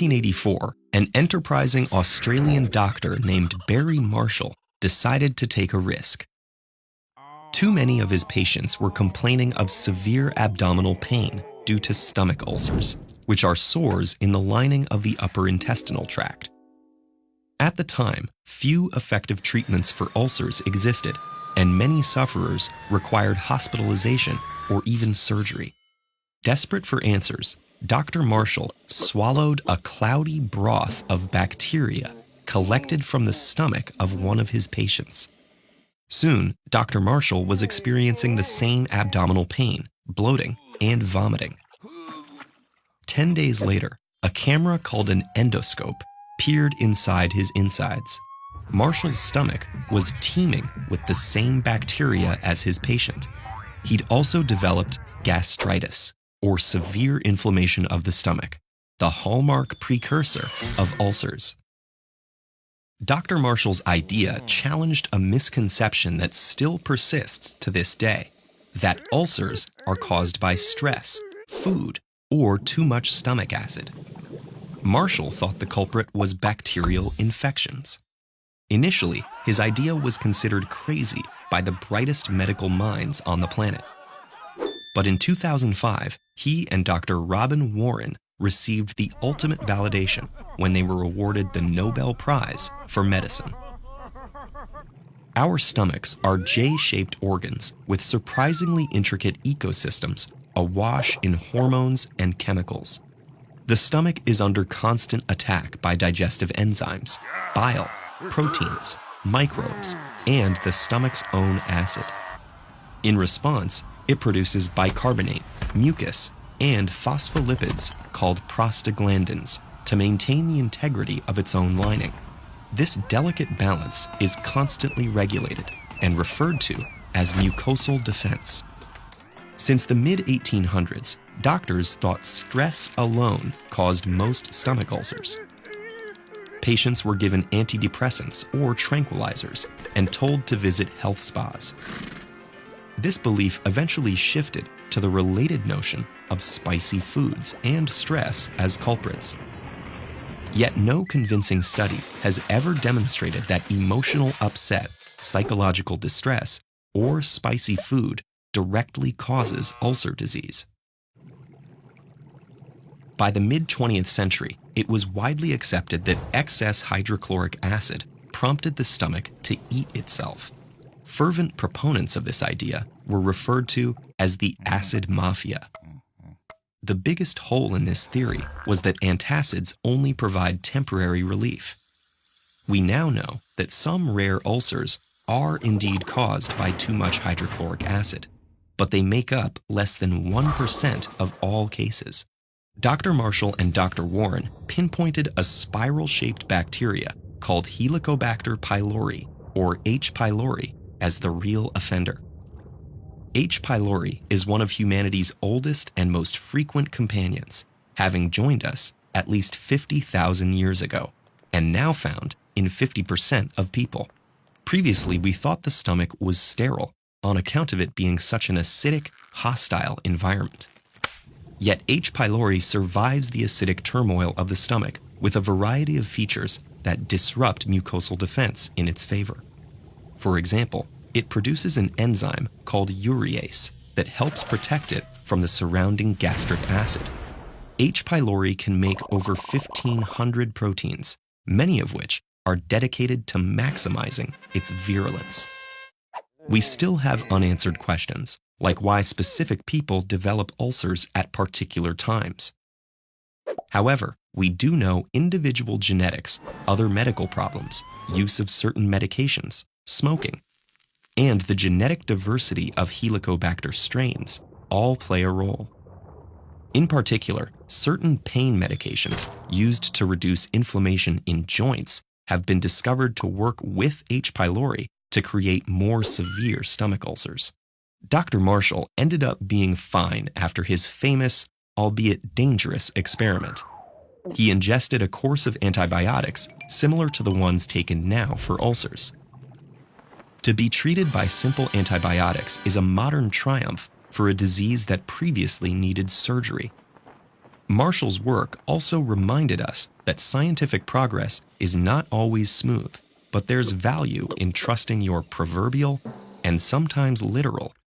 1984, an enterprising Australian doctor named Barry Marshall decided to take a risk. Too many of his patients were complaining of severe abdominal pain due to stomach ulcers, which are sores in the lining of the upper intestinal tract. At the time, few effective treatments for ulcers existed, and many sufferers required hospitalization or even surgery. Desperate for answers, Dr. Marshall swallowed a cloudy broth of bacteria collected from the stomach of one of his patients. Soon, Dr. Marshall was experiencing the same abdominal pain, bloating, and vomiting. 10 days later, a camera called an endoscope peered inside his insides. Marshall's stomach was teeming with the same bacteria as his patient. He'd also developed gastritis, or severe inflammation of the stomach, the hallmark precursor of ulcers. Dr. Marshall's idea challenged a misconception that still persists to this day, that ulcers are caused by stress, food, or too much stomach acid. Marshall thought the culprit was bacterial infections. Initially, his idea was considered crazy by the brightest medical minds on the planet. But in 2005, he and Dr. Robin Warren received the ultimate validation when they were awarded the Nobel Prize for Medicine. Our stomachs are J-shaped organs with surprisingly intricate ecosystems awash in hormones and chemicals. The stomach is under constant attack by digestive enzymes, bile, proteins, microbes, and the stomach's own acid. In response, it produces bicarbonate, mucus, and phospholipids called prostaglandins to maintain the integrity of its own lining. This delicate balance is constantly regulated and referred to as mucosal defense. Since the mid-1800s, doctors thought stress alone caused most stomach ulcers. Patients were given antidepressants or tranquilizers and told to visit health spas. This belief eventually shifted to the related notion of spicy foods and stress as culprits. Yet no convincing study has ever demonstrated that emotional upset, psychological distress, or spicy food directly causes ulcer disease. By the mid-20th century, it was widely accepted that excess hydrochloric acid prompted the stomach to eat itself. Fervent proponents of this idea were referred to as the acid mafia. The biggest hole in this theory was that antacids only provide temporary relief. We now know that some rare ulcers are indeed caused by too much hydrochloric acid, but they make up less than 1% of all cases. Dr. Marshall and Dr. Warren pinpointed a spiral-shaped bacteria called Helicobacter pylori, or H. pylori, as the real offender. H. pylori is one of humanity's oldest and most frequent companions, having joined us at least 50,000 years ago, and now found in 50% of people. Previously, we thought the stomach was sterile on account of it being such an acidic, hostile environment. Yet H. pylori survives the acidic turmoil of the stomach with a variety of features that disrupt mucosal defense in its favor. For example, it produces an enzyme called urease that helps protect it from the surrounding gastric acid. H. pylori can make over 1,500 proteins, many of which are dedicated to maximizing its virulence. We still have unanswered questions, like why specific people develop ulcers at particular times. However, we do know individual genetics, other medical problems, use of certain medications, smoking, and the genetic diversity of Helicobacter strains all play a role. In particular, certain pain medications used to reduce inflammation in joints have been discovered to work with H. pylori to create more severe stomach ulcers. Dr. Marshall ended up being fine after his famous, albeit dangerous, experiment. He ingested a course of antibiotics similar to the ones taken now for ulcers. To be treated by simple antibiotics is a modern triumph for a disease that previously needed surgery. Marshall's work also reminded us that scientific progress is not always smooth, but there's value in trusting your proverbial and sometimes literal